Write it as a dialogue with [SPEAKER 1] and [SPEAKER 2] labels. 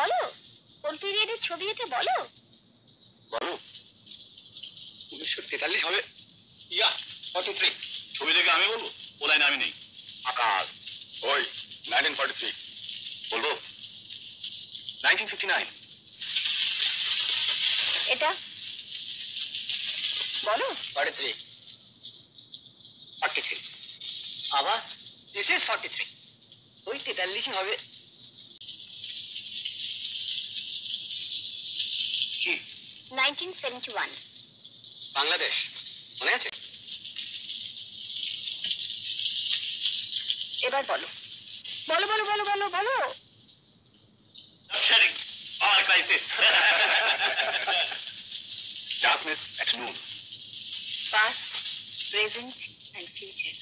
[SPEAKER 1] বলো, কোন পিরিয়ডের ছবি এটা বলো।
[SPEAKER 2] বলো 1943 হবে। ইয়া 43। ছবি দেখে আমি বলবো? ও লাইনে আমি নেই। আকাশ ওই 1943 বলবো। 1959
[SPEAKER 1] এটা বলো।
[SPEAKER 2] 43 43 আবার দিস ইজ 43। ওই 43 হবে। কি
[SPEAKER 1] 1971।
[SPEAKER 2] বাংলাদেশ মনে আছে?
[SPEAKER 1] এবার বলো বলো বলো বলো বলো বলো।
[SPEAKER 2] Sharing our crisis. Darkness at noon.
[SPEAKER 1] Past, present and future.